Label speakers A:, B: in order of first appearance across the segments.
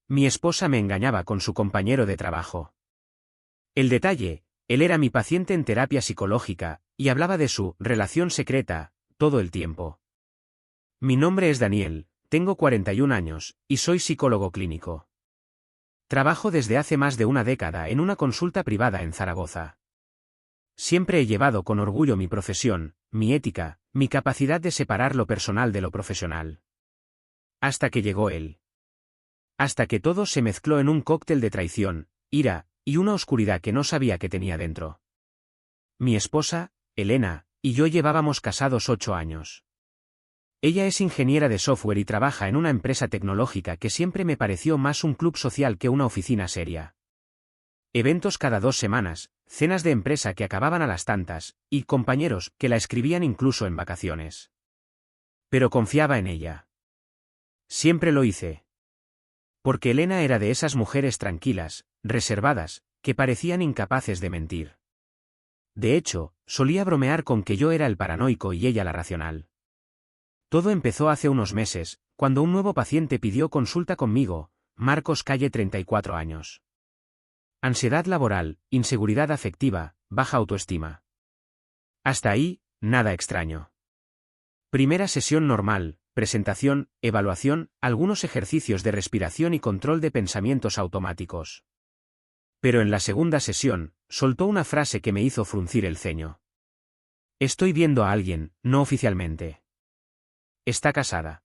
A: Mi esposa me engañaba con su compañero de trabajo. El detalle, él era mi paciente en terapia psicológica, y hablaba de su relación secreta todo el tiempo. Mi nombre es Daniel, tengo 41 años, y soy psicólogo clínico. Trabajo desde hace más de una década en una consulta privada en Zaragoza. Siempre he llevado con orgullo mi profesión, mi ética, mi capacidad de separar lo personal de lo profesional. Hasta que llegó él. Hasta que todo se mezcló en un cóctel de traición, ira, y una oscuridad que no sabía que tenía dentro. Mi esposa, Elena, y yo llevábamos casados 8 años. Ella es ingeniera de software y trabaja en una empresa tecnológica que siempre me pareció más un club social que una oficina seria. Eventos cada 2 semanas, cenas de empresa que acababan a las tantas, y compañeros que la escribían incluso en vacaciones. Pero confiaba en ella. Siempre lo hice. Porque Elena era de esas mujeres tranquilas, reservadas, que parecían incapaces de mentir. De hecho, solía bromear con que yo era el paranoico y ella la racional. Todo empezó hace unos meses, cuando un nuevo paciente pidió consulta conmigo, Marcos Calle 34 años. Ansiedad laboral, inseguridad afectiva, baja autoestima. Hasta ahí, nada extraño. Primera sesión normal, presentación, evaluación, algunos ejercicios de respiración y control de pensamientos automáticos. Pero en la segunda sesión, soltó una frase que me hizo fruncir el ceño. Estoy viendo a alguien, no oficialmente. Está casada.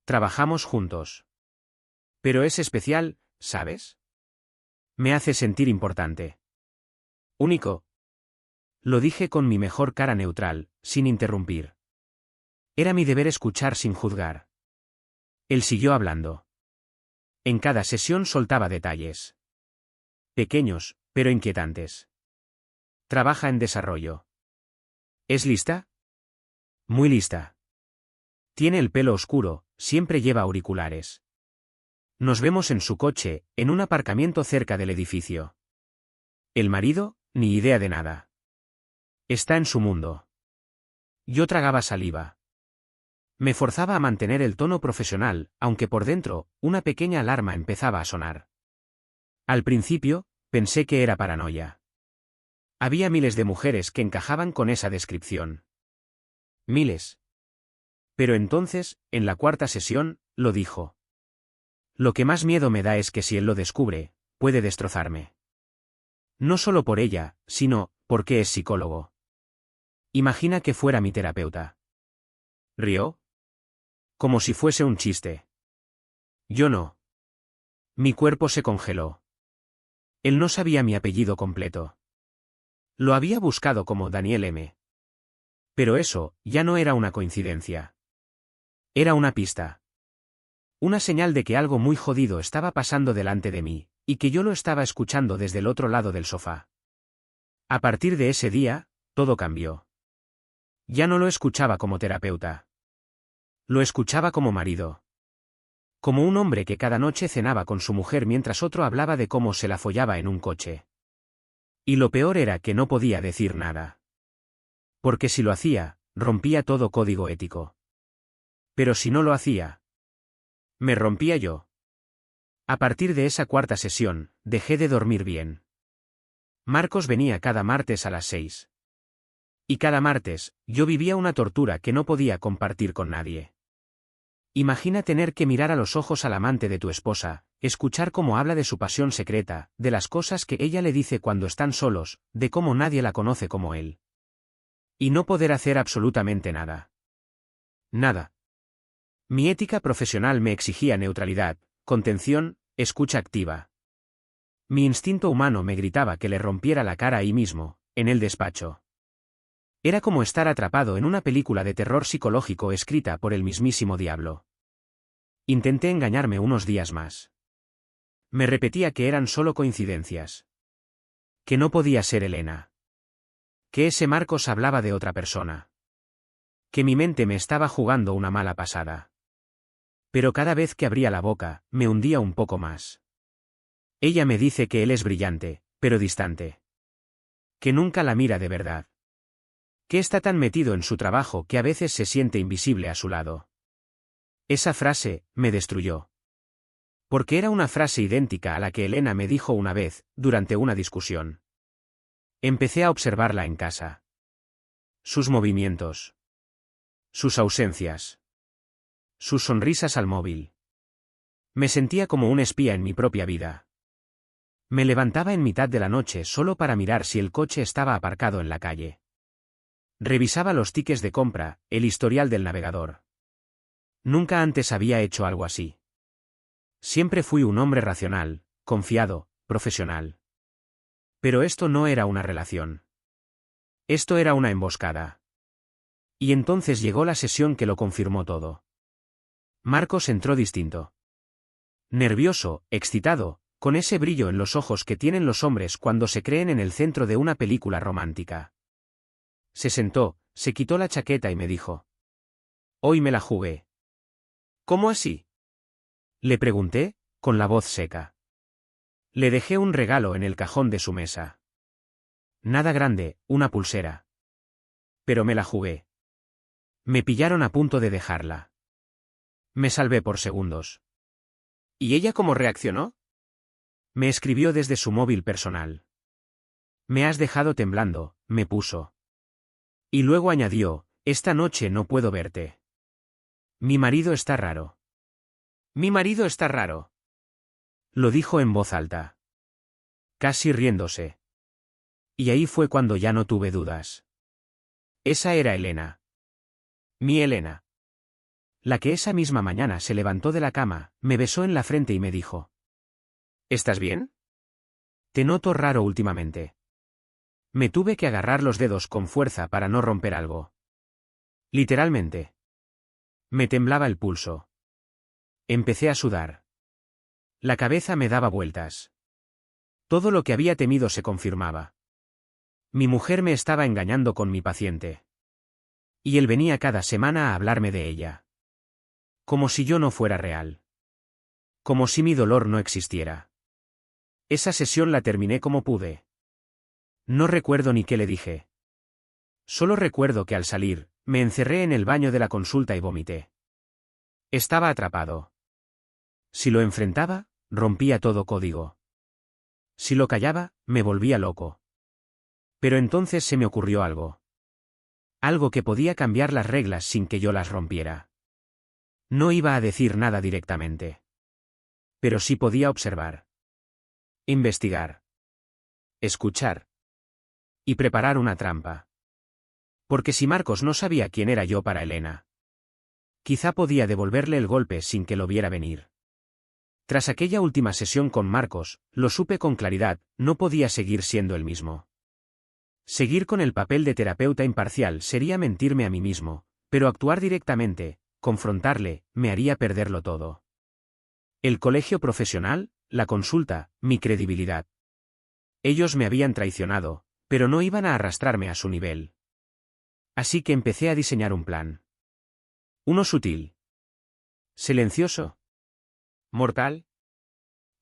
A: Trabajamos juntos. Pero es especial, ¿sabes? Me hace sentir importante. Único. Lo dije con mi mejor cara neutral, sin interrumpir. Era mi deber escuchar sin juzgar. Él siguió hablando. En cada sesión soltaba detalles. Pequeños, pero inquietantes. Trabaja en desarrollo. ¿Es lista? Muy lista. Tiene el pelo oscuro, siempre lleva auriculares. Nos vemos en su coche, en un aparcamiento cerca del edificio. El marido, ni idea de nada. Está en su mundo. Yo tragaba saliva. Me forzaba a mantener el tono profesional, aunque por dentro, una pequeña alarma empezaba a sonar. Al principio, pensé que era paranoia. Había miles de mujeres que encajaban con esa descripción. Miles. Pero entonces, en la cuarta sesión, lo dijo. Lo que más miedo me da es que si él lo descubre, puede destrozarme. No solo por ella, sino, porque es psicólogo. Imagina que fuera mi terapeuta. ¿Rió? Como si fuese un chiste. Yo no. Mi cuerpo se congeló. Él no sabía mi apellido completo. Lo había buscado como Daniel M. Pero eso, ya no era una coincidencia. Era una pista. Una señal de que algo muy jodido estaba pasando delante de mí, y que yo lo estaba escuchando desde el otro lado del sofá. A partir de ese día, todo cambió. Ya no lo escuchaba como terapeuta. Lo escuchaba como marido. Como un hombre que cada noche cenaba con su mujer mientras otro hablaba de cómo se la follaba en un coche. Y lo peor era que no podía decir nada. Porque si lo hacía, rompía todo código ético. Pero si no lo hacía, me rompía yo. A partir de esa cuarta sesión, dejé de dormir bien. Marcos venía cada martes a las 6. Y cada martes, yo vivía una tortura que no podía compartir con nadie. Imagina tener que mirar a los ojos al amante de tu esposa, escuchar cómo habla de su pasión secreta, de las cosas que ella le dice cuando están solos, de cómo nadie la conoce como él. Y no poder hacer absolutamente nada. Nada. Mi ética profesional me exigía neutralidad, contención, escucha activa. Mi instinto humano me gritaba que le rompiera la cara ahí mismo, en el despacho. Era como estar atrapado en una película de terror psicológico escrita por el mismísimo diablo. Intenté engañarme unos días más. Me repetía que eran solo coincidencias. Que no podía ser Elena. Que ese Marcos hablaba de otra persona. Que mi mente me estaba jugando una mala pasada. Pero cada vez que abría la boca, me hundía un poco más. Ella me dice que él es brillante, pero distante. Que nunca la mira de verdad. Que está tan metido en su trabajo que a veces se siente invisible a su lado. Esa frase, me destruyó. Porque era una frase idéntica a la que Elena me dijo una vez, durante una discusión. Empecé a observarla en casa. Sus movimientos. Sus ausencias. Sus sonrisas al móvil. Me sentía como un espía en mi propia vida. Me levantaba en mitad de la noche solo para mirar si el coche estaba aparcado en la calle. Revisaba los tickets de compra, el historial del navegador. Nunca antes había hecho algo así. Siempre fui un hombre racional, confiado, profesional. Pero esto no era una relación. Esto era una emboscada. Y entonces llegó la sesión que lo confirmó todo. Marcos entró distinto. Nervioso, excitado, con ese brillo en los ojos que tienen los hombres cuando se creen en el centro de una película romántica. Se sentó, se quitó la chaqueta y me dijo: «Hoy me la jugué». «¿Cómo así?», le pregunté, con la voz seca. Le dejé un regalo en el cajón de su mesa. Nada grande, una pulsera. Pero me la jugué. Me pillaron a punto de dejarla. Me salvé por segundos. ¿Y ella cómo reaccionó? Me escribió desde su móvil personal. «Me has dejado temblando», me puso. Y luego añadió: «Esta noche no puedo verte. Mi marido está raro». «¿Mi marido está raro?», lo dijo en voz alta. Casi riéndose. Y ahí fue cuando ya no tuve dudas. Esa era Elena. Mi Elena. La que esa misma mañana se levantó de la cama, me besó en la frente y me dijo: «¿Estás bien? Te noto raro últimamente». Me tuve que agarrar los dedos con fuerza para no romper algo. Literalmente. Me temblaba el pulso. Empecé a sudar. La cabeza me daba vueltas. Todo lo que había temido se confirmaba. Mi mujer me estaba engañando con mi paciente. Y él venía cada semana a hablarme de ella. Como si yo no fuera real. Como si mi dolor no existiera. Esa sesión la terminé como pude. No recuerdo ni qué le dije. Solo recuerdo que al salir, me encerré en el baño de la consulta y vomité. Estaba atrapado. Si lo enfrentaba, rompía todo código. Si lo callaba, me volvía loco. Pero entonces se me ocurrió algo. Algo que podía cambiar las reglas sin que yo las rompiera. No iba a decir nada directamente. Pero sí podía observar. Investigar. Escuchar. Y preparar una trampa. Porque si Marcos no sabía quién era yo para Elena, quizá podía devolverle el golpe sin que lo viera venir. Tras aquella última sesión con Marcos, lo supe con claridad, no podía seguir siendo el mismo. Seguir con el papel de terapeuta imparcial sería mentirme a mí mismo, pero actuar directamente, confrontarle, me haría perderlo todo. El colegio profesional, la consulta, mi credibilidad. Ellos me habían traicionado, pero no iban a arrastrarme a su nivel. Así que empecé a diseñar un plan. Uno sutil. Silencioso. Mortal.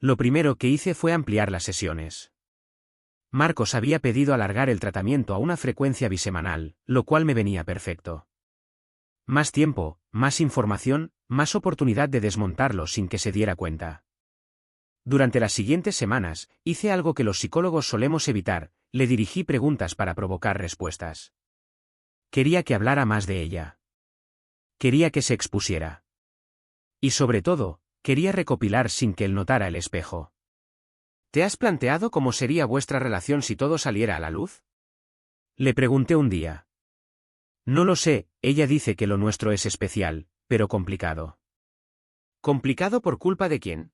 A: Lo primero que hice fue ampliar las sesiones. Marcos había pedido alargar el tratamiento a una frecuencia bisemanal, lo cual me venía perfecto. Más tiempo, más información, más oportunidad de desmontarlo sin que se diera cuenta. Durante las siguientes semanas, hice algo que los psicólogos solemos evitar, le dirigí preguntas para provocar respuestas. Quería que hablara más de ella. Quería que se expusiera. Y sobre todo, quería recopilar sin que él notara el espejo. ¿Te has planteado cómo sería vuestra relación si todo saliera a la luz?, le pregunté un día. No lo sé, ella dice que lo nuestro es especial, pero complicado. ¿Complicado por culpa de quién?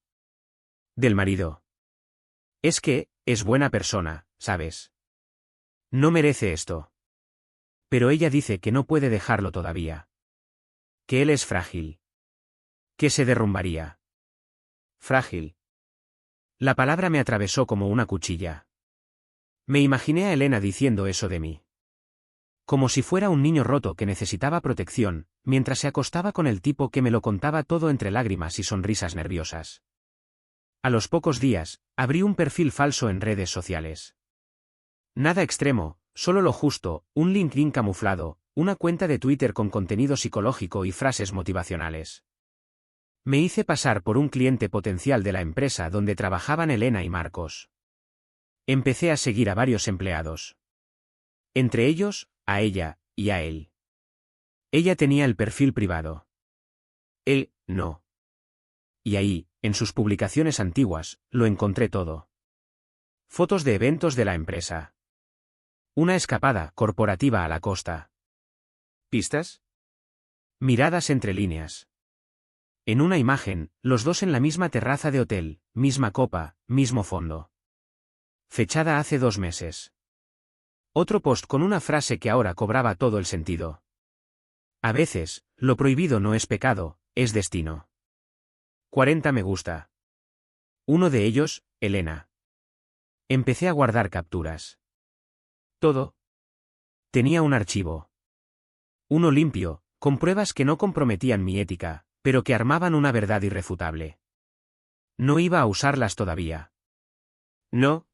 A: Del marido. Es que, es buena persona, ¿sabes? No merece esto. Pero ella dice que no puede dejarlo todavía. Que él es frágil. Que se derrumbaría. Frágil. La palabra me atravesó como una cuchilla. Me imaginé a Elena diciendo eso de mí. Como si fuera un niño roto que necesitaba protección, mientras se acostaba con el tipo que me lo contaba todo entre lágrimas y sonrisas nerviosas. A los pocos días, abrí un perfil falso en redes sociales. Nada extremo, solo lo justo, un LinkedIn camuflado, una cuenta de Twitter con contenido psicológico y frases motivacionales. Me hice pasar por un cliente potencial de la empresa donde trabajaban Elena y Marcos. Empecé a seguir a varios empleados. Entre ellos, a ella, y a él. Ella tenía el perfil privado. Él, no. Y ahí, en sus publicaciones antiguas, lo encontré todo. Fotos de eventos de la empresa. Una escapada corporativa a la costa. ¿Pistas? Miradas entre líneas. En una imagen, los dos en la misma terraza de hotel, misma copa, mismo fondo. Fechada hace 2 meses. Otro post con una frase que ahora cobraba todo el sentido. A veces, lo prohibido no es pecado, es destino. 40 me gusta. Uno de ellos, Elena. Empecé a guardar capturas. Todo. Tenía un archivo. Uno limpio, con pruebas que no comprometían mi ética, pero que armaban una verdad irrefutable. No iba a usarlas todavía. No.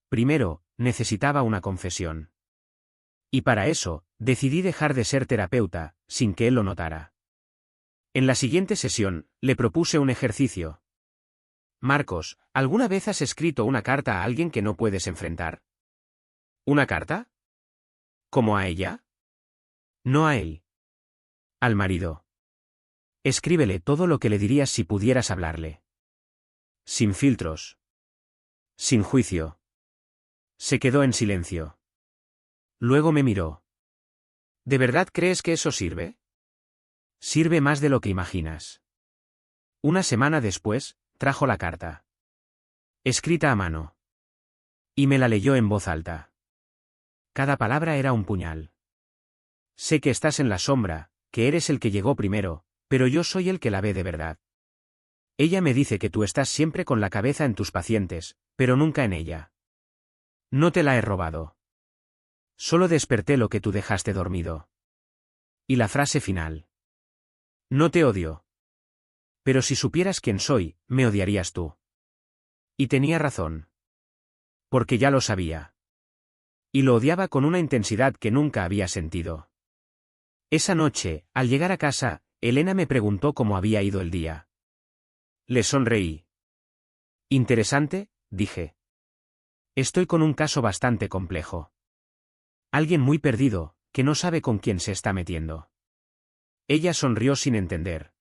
A: Primero, necesitaba una confesión. Y para eso, decidí dejar de ser terapeuta, sin que él lo notara. En la siguiente sesión, le propuse un ejercicio. Marcos, ¿alguna vez has escrito una carta a alguien que no puedes enfrentar? ¿Una carta? ¿Como a ella? No a él. Al marido. Escríbele todo lo que le dirías si pudieras hablarle. Sin filtros. Sin juicio. Se quedó en silencio. Luego me miró. ¿De verdad crees que eso sirve? Sirve más de lo que imaginas. Una semana después, trajo la carta. Escrita a mano. Y me la leyó en voz alta. Cada palabra era un puñal. Sé que estás en la sombra, que eres el que llegó primero, pero yo soy el que la ve de verdad. Ella me dice que tú estás siempre con la cabeza en tus pacientes, pero nunca en ella. No te la he robado. Solo desperté lo que tú dejaste dormido. Y la frase final. No te odio. Pero si supieras quién soy, me odiarías tú. Y tenía razón. Porque ya lo sabía. Y lo odiaba con una intensidad que nunca había sentido. Esa noche, al llegar a casa, Elena me preguntó cómo había ido el día. Le sonreí. Interesante, dije. Estoy con un caso bastante complejo. Alguien muy perdido, que no sabe con quién se está metiendo. Ella sonrió sin entender.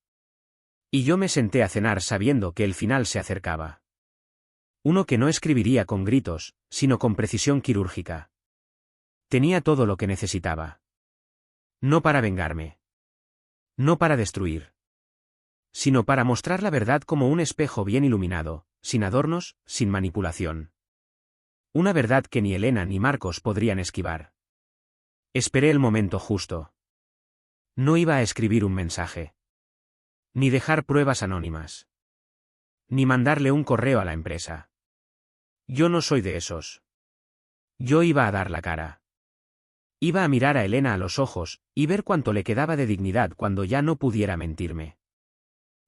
A: Y yo me senté a cenar sabiendo que el final se acercaba. Uno que no escribiría con gritos, sino con precisión quirúrgica. Tenía todo lo que necesitaba. No para vengarme. No para destruir. Sino para mostrar la verdad como un espejo bien iluminado, sin adornos, sin manipulación. Una verdad que ni Elena ni Marcos podrían esquivar. Esperé el momento justo. No iba a escribir un mensaje. Ni dejar pruebas anónimas. Ni mandarle un correo a la empresa. Yo no soy de esos. Yo iba a dar la cara. Iba a mirar a Elena a los ojos, y ver cuánto le quedaba de dignidad cuando ya no pudiera mentirme.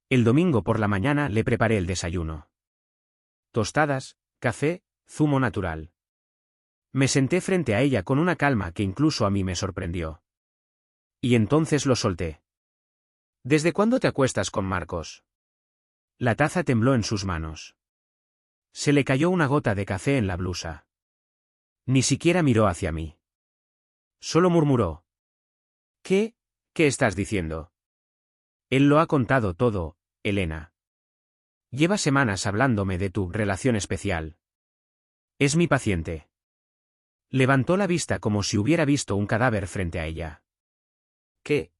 A: El domingo por la mañana le preparé el desayuno. Tostadas, café, zumo natural. Me senté frente a ella con una calma que incluso a mí me sorprendió. Y entonces lo solté. ¿Desde cuándo te acuestas con Marcos? La taza tembló en sus manos. Se le cayó una gota de café en la blusa. Ni siquiera miró hacia mí. Solo murmuró. ¿Qué? ¿Qué estás diciendo? Él lo ha contado todo, Elena. Lleva semanas hablándome de tu relación especial. Es mi paciente. Levantó la vista como si hubiera visto un cadáver frente a ella. ¿Qué?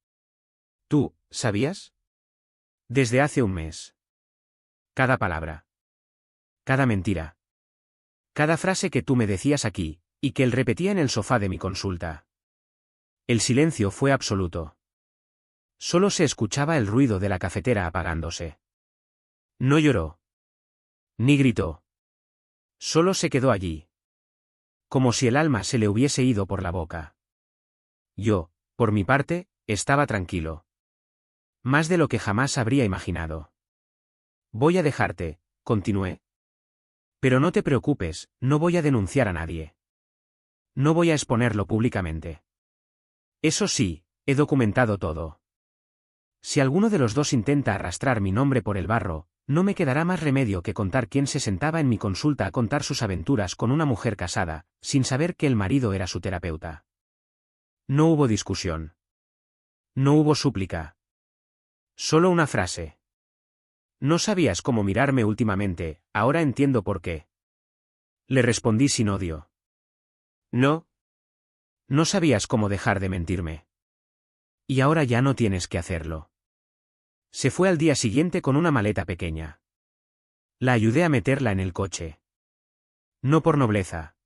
A: ¿Tú, sabías? Desde hace un mes. Cada palabra. Cada mentira. Cada frase que tú me decías aquí, y que él repetía en el sofá de mi consulta. El silencio fue absoluto. Solo se escuchaba el ruido de la cafetera apagándose. No lloró. Ni gritó. Solo se quedó allí. Como si el alma se le hubiese ido por la boca. Yo, por mi parte, estaba tranquilo. Más de lo que jamás habría imaginado. Voy a dejarte, continué. Pero no te preocupes, no voy a denunciar a nadie. No voy a exponerlo públicamente. Eso sí, he documentado todo. Si alguno de los dos intenta arrastrar mi nombre por el barro, no me quedará más remedio que contar quién se sentaba en mi consulta a contar sus aventuras con una mujer casada, sin saber que el marido era su terapeuta. No hubo discusión. No hubo súplica. Solo una frase. No sabías cómo mirarme últimamente, ahora entiendo por qué. Le respondí sin odio. No. No sabías cómo dejar de mentirme. Y ahora ya no tienes que hacerlo. Se fue al día siguiente con una maleta pequeña. La ayudé a meterla en el coche. No por nobleza.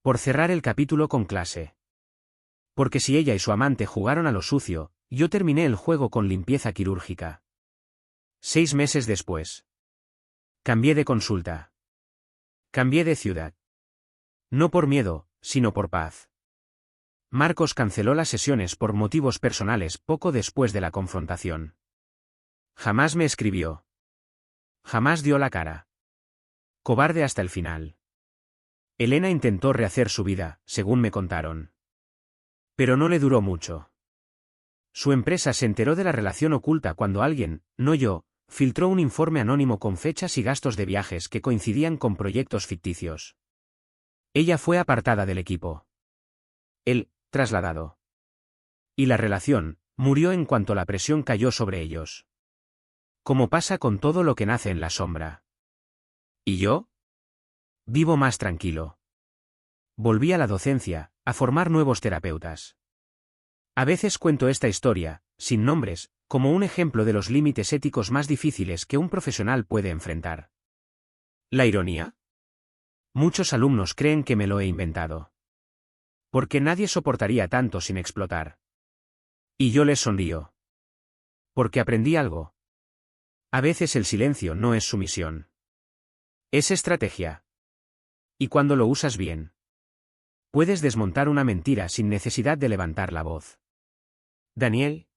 A: Por cerrar el capítulo con clase. Porque si ella y su amante jugaron a lo sucio, yo terminé el juego con limpieza quirúrgica. 6 meses después. Cambié de consulta. Cambié de ciudad. No por miedo, sino por paz. Marcos canceló las sesiones por motivos personales poco después de la confrontación. Jamás me escribió. Jamás dio la cara. Cobarde hasta el final. Elena intentó rehacer su vida, según me contaron. Pero no le duró mucho. Su empresa se enteró de la relación oculta cuando alguien, no yo, filtró un informe anónimo con fechas y gastos de viajes que coincidían con proyectos ficticios. Ella fue apartada del equipo. Él, trasladado. Y la relación murió en cuanto la presión cayó sobre ellos. Como pasa con todo lo que nace en la sombra. ¿Y yo? Vivo más tranquilo. Volví a la docencia, a formar nuevos terapeutas. A veces cuento esta historia, sin nombres, como un ejemplo de los límites éticos más difíciles que un profesional puede enfrentar. ¿La ironía? Muchos alumnos creen que me lo he inventado. Porque nadie soportaría tanto sin explotar. Y yo les sonrío. Porque aprendí algo. A veces el silencio no es sumisión. Es estrategia. Y cuando lo usas bien, puedes desmontar una mentira sin necesidad de levantar la voz. Daniel,